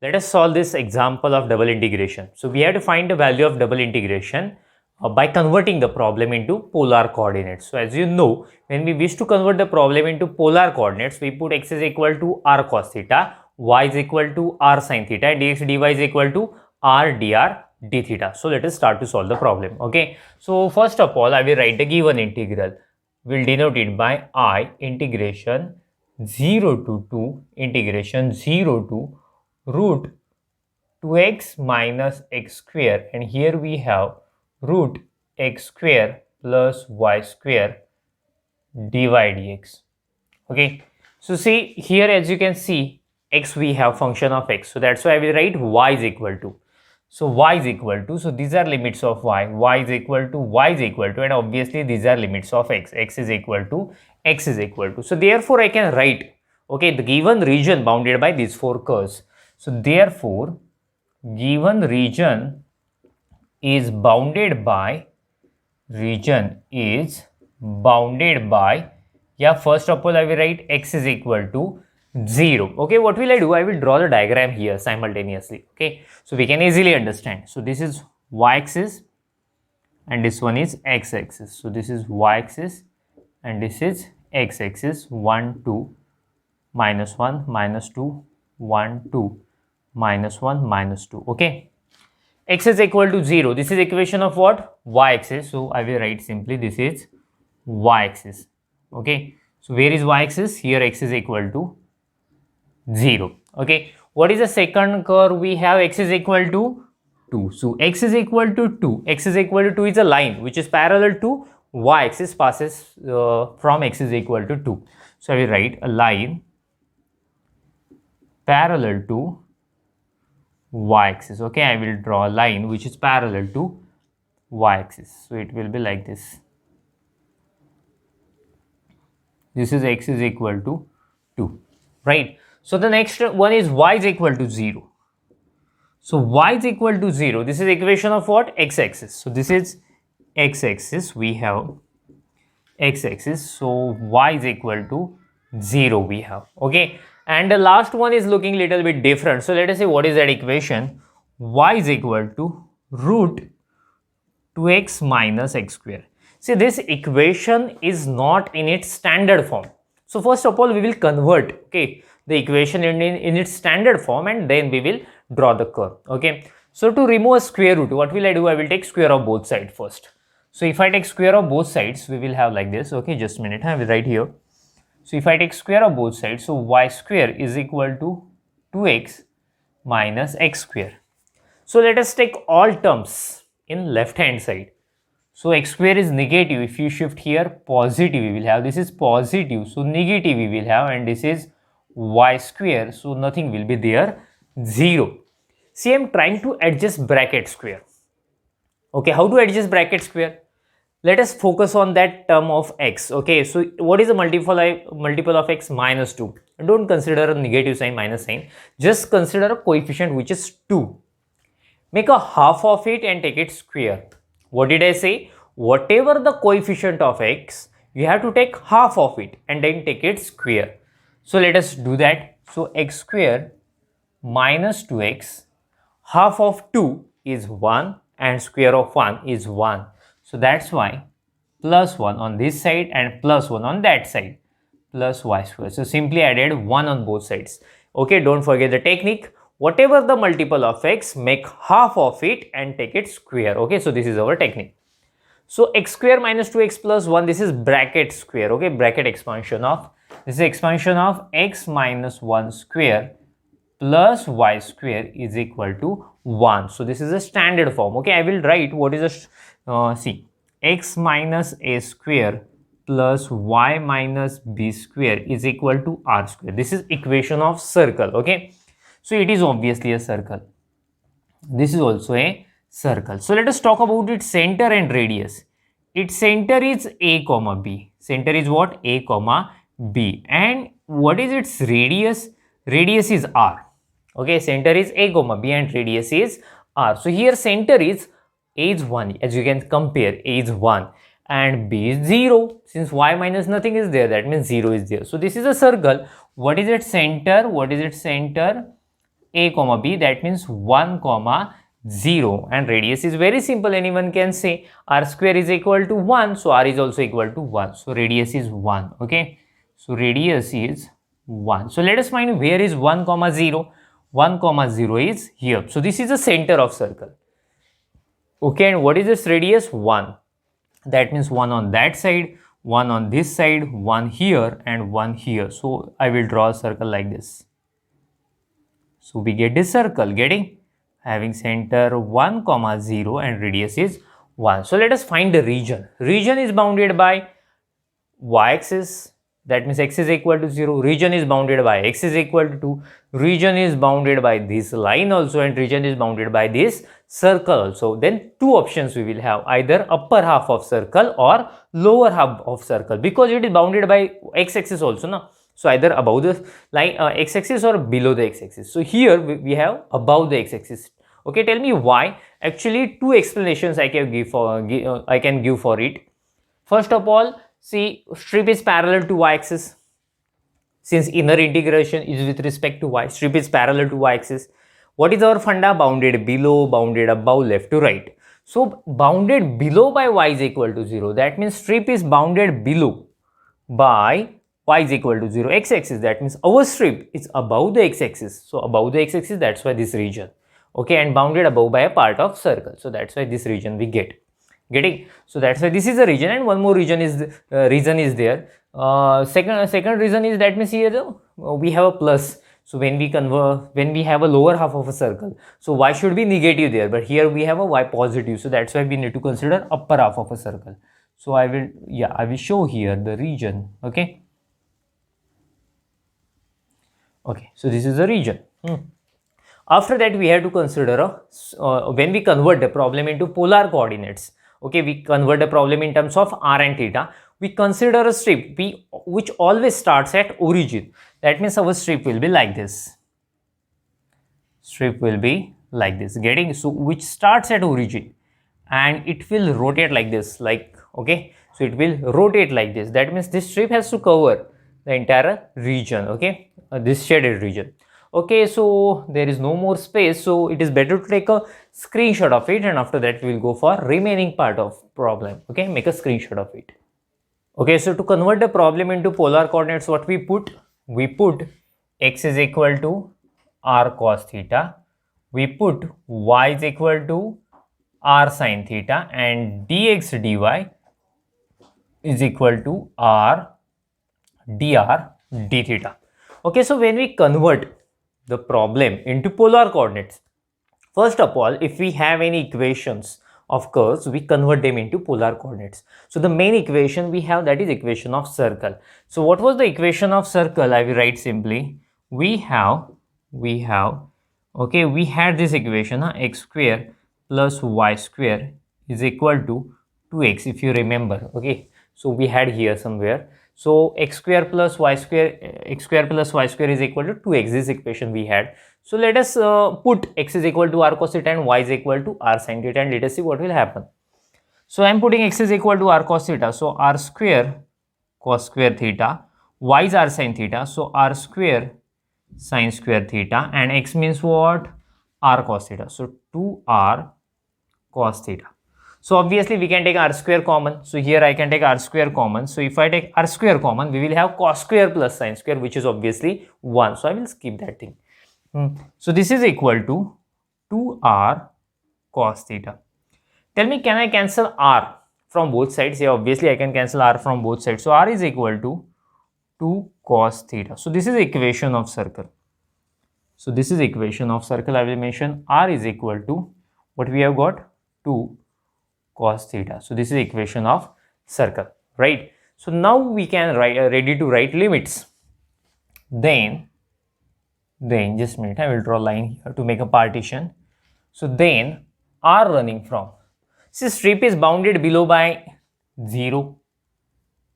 Let us solve this example of double integration. So we have to find the value of double integration by converting the problem into polar coordinates. So as you know, when we wish to convert the problem into polar coordinates, we put x is equal to r cos theta, y is equal to r sin theta, and dx dy is equal to r dr d theta. So let us start to solve the problem. Okay. So first of all, I will write the given integral. We'll denote it by I integration 0 to 2 integration 0 to root 2x minus x square, and here we have root x square plus y square dy dx. Okay, so see here, as you can see, x we have function of x, so that's why I will write y is equal to. So y is equal to, so these are limits of y is equal to, y is equal to, and obviously these are limits of x is equal to, x is equal to. So therefore I can write, okay, the given region bounded by these four curves. So therefore given region is bounded by, yeah, first of all I will write x is equal to 0. Okay, what will I do? I will draw the diagram here simultaneously. Okay, so we can easily understand. So this is y-axis and this one is x-axis. So this is y-axis and this is x-axis. 1 2 minus 1 minus 2 1 2 minus 1 minus 2. Okay, x is equal to 0. This is equation of what? Y-axis. So I will write simply this is y-axis. Okay, so where is y-axis? Here x is equal to 0. Okay, what is the second curve we have? X is equal to 2. So x is equal to 2. X is equal to 2 is a line which is parallel to y-axis, passes from x is equal to 2. So I will write a line parallel to y-axis. Okay, I will draw a line which is parallel to y-axis. So it will be like this. This is x is equal to 2, right? So the next one is y is equal to 0. So y is equal to 0. This is equation of what? X-axis. So this is x-axis. We have x-axis. So y is equal to 0 we have. Okay. And the last one is looking little bit different. So let us say what is that equation? Y is equal to root 2x minus x square. See, this equation is not in its standard form. So first of all, we will convert, okay, the equation in its standard form, and then we will draw the curve. Okay. So to remove a square root, what will I do? I will take square of both sides first. So if I take square of both sides, we will have like this. Okay, just a minute. I will write here. So if I take square of both sides, so y square is equal to 2x minus x square. So let us take all terms in left hand side. So x square is negative. If you shift here, positive we will have. This is positive, so negative we will have, and this is y square, so nothing will be there, 0. See, I am trying to adjust bracket square. Okay, how to adjust bracket square? Let us focus on that term of x. Okay, so what is the multiple of x? Minus 2. Don't consider a negative sign, minus sign. Just consider a coefficient which is 2. Make a half of it and take it square. What did I say? Whatever the coefficient of x, you have to take half of it and then take it square. So let us do that. So x square minus 2x, half of 2 is 1 and square of 1 is 1. So that's why plus 1 on this side and plus 1 on that side, plus y square. So simply added 1 on both sides. Okay, don't forget the technique. Whatever the multiple of x, make half of it and take it square. Okay, so this is our technique. So x square minus 2x plus 1, this is bracket square. Okay, bracket expansion of, this is expansion of x minus 1 square plus y square is equal to 1. So this is a standard form. Okay, I will write what is a, see, x minus a square plus y minus b square is equal to r square. This is equation of circle. Okay, so it is obviously a circle. This is also a circle. So let us talk about its center and radius. Its center is a comma b. Center is what? A comma b. And what is its radius? Radius is r. Okay, center is a comma b and radius is r. So here center is a is 1, as you can compare, a is 1 and b is 0. Since y minus nothing is there, that means 0 is there. So this is a circle. What is its center? What is its center? A comma B, that means 1 comma 0, and radius is very simple. Anyone can say r square is equal to 1, so r is also equal to 1. So radius is 1. Okay, so radius is 1. So let us find where is 1 comma 0. 1 comma 0 is here. So this is the center of circle. Okay, and what is this radius? 1. That means 1 on that side, 1 on this side, 1 here, and 1 here. So I will draw a circle like this. So we get this circle, getting having center 1 comma 0 and radius is 1. So let us find the region. Region is bounded by y-axis, that means x is equal to 0. Region is bounded by x is equal to 2. Region is bounded by this line also, and region is bounded by this circle also. Then two options we will have, either upper half of circle or lower half of circle, because it is bounded by x-axis also, no? So either above the line x-axis or below the x-axis. So here we have above the x-axis. Okay, tell me why. Actually, two explanations I can give for it. First of all, see, strip is parallel to y-axis. Since inner integration is with respect to y, strip is parallel to y-axis. What is our funda? Bounded below, bounded above, left to right. So bounded below by y is equal to 0. That means strip is bounded below by y is equal to 0, x-axis. That means our strip is above the x-axis. So above the x-axis, that's why this region. Okay, and bounded above by a part of circle. So that's why this region we get. Getting? So that's why this is a region, and one more region is there. Second reason is, that means here we have a plus. So when we have a lower half of a circle, so y should be negative there, but here we have a y positive. So that's why we need to consider upper half of a circle. So I will show here the region. Okay. Okay, so this is the region. After that, we have to consider when we convert the problem into polar coordinates. Okay, we convert the problem in terms of r and theta. We consider a strip which always starts at origin. That means our strip will be like this. Strip will be like this. Getting? So which starts at origin, and it will rotate like this. Okay, so it will rotate like this. That means this strip has to cover the entire region. Okay, this shaded region. Okay, so there is no more space, so it is better to take a screenshot of it, and after that we will go for remaining part of problem. Okay, make a screenshot of it. Okay, so to convert the problem into polar coordinates, what we put? We put x is equal to r cos theta, we put y is equal to r sin theta, and dx dy is equal to r dr d theta. Okay, so when we convert the problem into polar coordinates, first of all, if we have any equations of curves, we convert them into polar coordinates. So the main equation we have, that is equation of circle. So what was the equation of circle? I will write simply. We had this equation, x square plus y square is equal to 2x, if you remember. Okay, so we had here somewhere. So x square plus y square is equal to 2x, this equation we had. So let us put x is equal to r cos theta and y is equal to r sin theta, and let us see what will happen. So I am putting x is equal to r cos theta, so r square cos square theta, y is r sin theta, so r square sin square theta, and x means what? R cos theta, so 2r cos theta. So obviously we can take r square common. So here I can take r square common. So if I take r square common, we will have cos square plus sin square, which is obviously 1. So I will skip that thing. So this is equal to 2r cos theta. Tell me, can I cancel r from both sides? Yeah, obviously I can cancel r from both sides. So r is equal to 2 cos theta. So this is equation of circle. So this is equation of circle. I will mention r is equal to what we have got, 2 cos theta. So this is equation of circle, right? So now we can ready to write limits. Then just a minute, I will draw a line here to make a partition. So then r running from, see, strip is bounded below by 0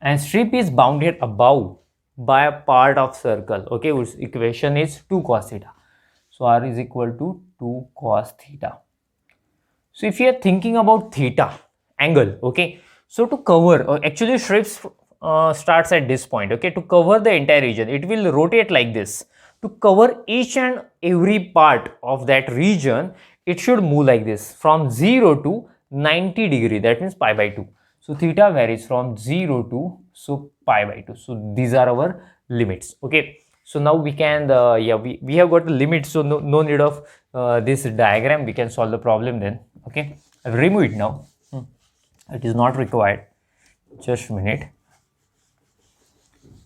and strip is bounded above by a part of circle. Okay, which equation is 2 cos theta. So r is equal to 2 cos theta. So if you are thinking about theta angle, okay, so to cover, actually strips starts at this point. Okay, to cover the entire region, it will rotate like this. to cover each and every part of that region, it should move like this from 0 to 90 degree, that means pi by 2. So theta varies from 0 to pi by 2. So these are our limits. Okay, so now we can we have got the limits, so no need of this diagram. We can solve the problem then. Okay, I'll remove it now. It is not required. Just a minute.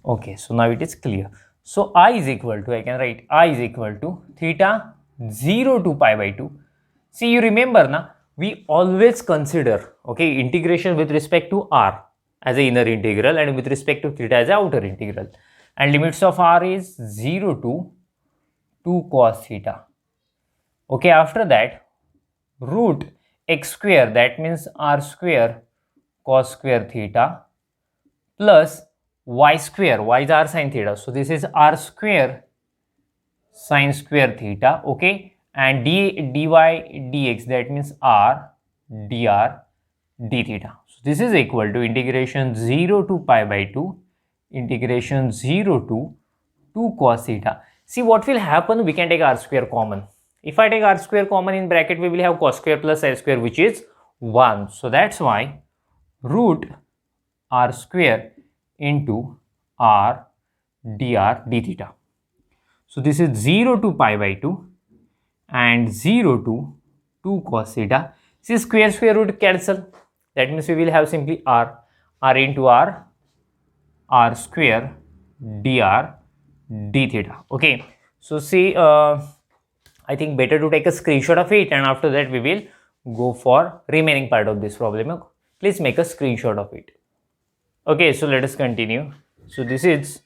Okay, so now it is clear. So I is equal to, I can write I is equal to theta 0 to pi by 2. See, you remember na, we always consider, okay, integration with respect to r as a inner integral and with respect to theta as a outer integral. And limits of r is 0 to 2 cos theta. Okay, after that, root x square, that means r square cos square theta, plus y square, y is r sin theta. So this is r square sin square theta, okay, and dy dx, that means r dr d theta. So this is equal to integration 0 to pi by 2, integration 0 to 2 cos theta. See what will happen, we can take r square common. If I take r square common in bracket, we will have cos square plus sin square, which is 1. So that's why root r square into r dr d theta. So this is 0 to pi by 2 and 0 to 2 cos theta. See, square root cancel. That means we will have simply r into r square dr d theta. Okay. So see, I think better to take a screenshot of it, and after that we will go for remaining part of this problem. Please make a screenshot of it. Okay, so let us continue. So this is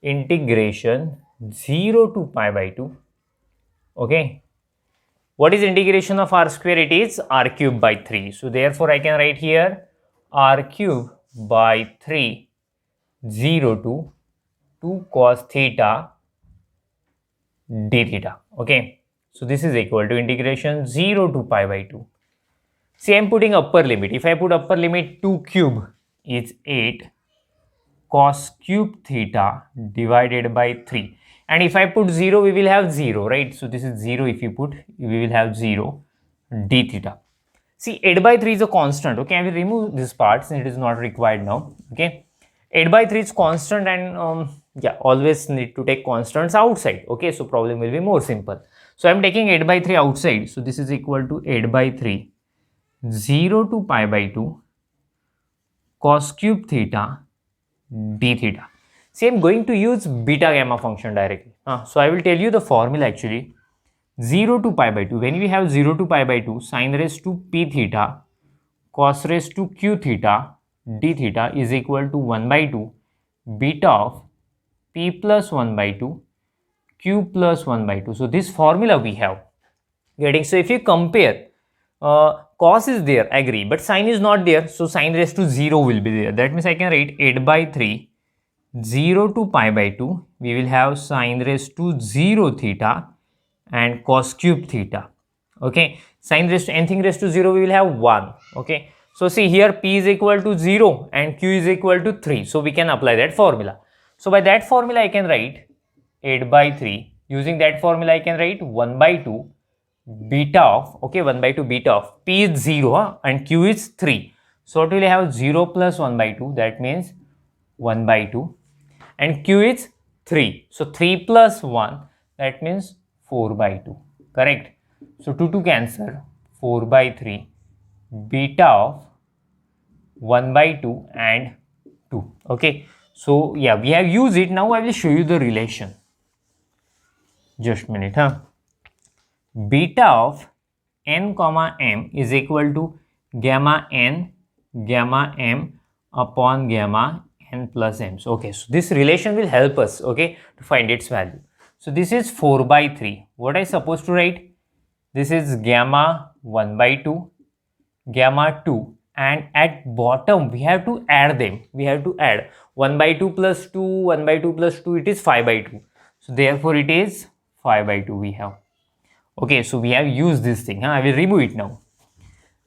integration 0 to pi by 2. Okay. What is integration of r square? It is r cube by 3. So therefore I can write here r cube by 3, 0 to 2 cos theta d theta. Okay. So this is equal to integration 0 to pi by 2. See, I am putting upper limit. If I put upper limit, 2 cube is 8 cos cube theta divided by 3. And if I put 0, we will have 0, right? So this is 0. If you put, we will have 0 d theta. See, 8 by 3 is a constant. Okay, I will remove this part since it is not required now. Okay, 8 by 3 is constant, and yeah, always need to take constants outside. Okay, so problem will be more simple. So I am taking 8 by 3 outside. So this is equal to 8 by 3, 0 to pi by 2 cos cube theta d theta. See, I am going to use beta gamma function directly. So I will tell you the formula actually. 0 to pi by 2. When we have 0 to pi by 2, sin raised to p theta cos raised to q theta d theta is equal to 1 by 2 beta of p plus 1 by 2 q plus 1 by 2. So this formula we have getting. So if you compare, cos is there, agree, but sin is not there. So sin raised to 0 will be there. That means I can write 8 by 3, 0 to pi by 2. We will have sin raised to 0 theta and cos cube theta. Okay, sin raised to anything raised to 0, we will have 1. Okay, so see here p is equal to 0 and q is equal to 3. So we can apply that formula. So by that formula I can write 8 by 3. Using that formula I can write 1 by 2 beta of, okay, 1 by 2 beta of p is 0 and q is 3. So what will have 0 plus 1 by 2, that means 1 by 2, and q is 3. So 3 plus 1, that means 4 by 2. Correct. So 2 cancel, 4 by 3 beta of 1 by 2 and 2. Okay. So yeah, we have used it. Now I will show you the relation. Just a minute. Beta of n comma m is equal to gamma n gamma m upon gamma n plus m. So, okay, so this relation will help us, okay, to find its value. So this is 4 by 3. What I supposed to write? This is gamma 1 by 2, gamma 2, and at bottom we have to add them. We have to add 1 by 2 plus 2, 1 by 2 plus 2, it is 5 by 2. So therefore it is 5 by 2 we have. Okay, so we have used this thing. I will remove it now.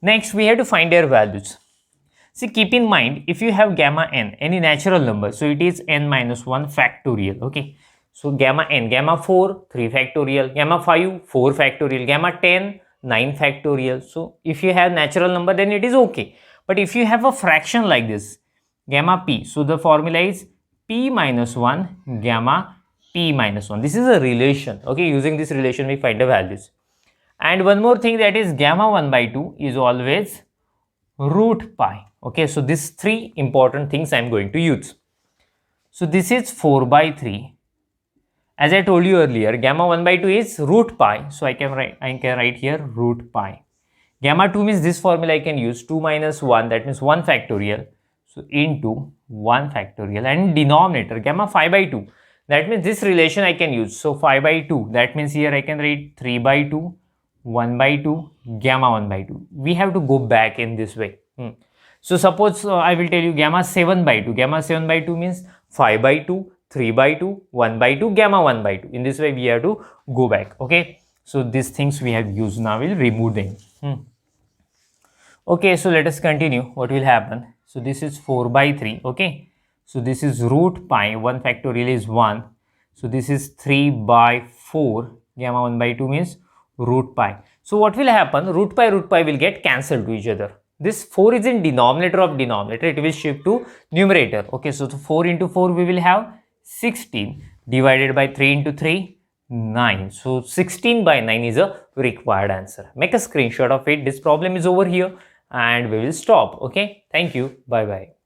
Next, we have to find their values. See, keep in mind, if you have gamma n, any natural number, so it is n minus 1 factorial. Okay, So gamma n, gamma 4, 3 factorial, gamma 5, 4 factorial, gamma 10, 9 factorial. So if you have natural number, then it is okay. But if you have a fraction like this, gamma p, so the formula is p minus 1 gamma p minus 1. This is a relation. Okay, using this relation we find the values. And one more thing, that is gamma 1 by 2 is always root pi. Okay, so these three important things I am going to use. So this is 4 by 3. As I told you earlier, gamma 1 by 2 is root pi. So I can write here root pi. Gamma 2 means this formula I can use 2 minus 1, that means 1 factorial. So into 1 factorial, and denominator gamma 5 by 2. That means this relation I can use. So 5 by 2, that means here I can write 3 by 2, 1 by 2, gamma 1 by 2. We have to go back in this way. So suppose I will tell you gamma 7 by 2. Gamma 7 by 2 means 5 by 2, 3 by 2, 1 by 2, gamma 1 by 2. In this way we have to go back. Okay. So these things we have used, now we'll remove them. Okay, so let us continue. What will happen? So this is 4 by 3. Okay. So this is root pi. 1 factorial is 1. So this is 3 by 4. Gamma 1 by 2 means root pi. So what will happen? Root pi will get cancelled to each other. This 4 is in denominator of denominator. It will shift to numerator. Okay, so 4 into 4 we will have 16 divided by 3 into 3, 9. So 16 by 9 is a required answer. Make a screenshot of it. This problem is over here and we will stop. Okay, thank you. Bye bye.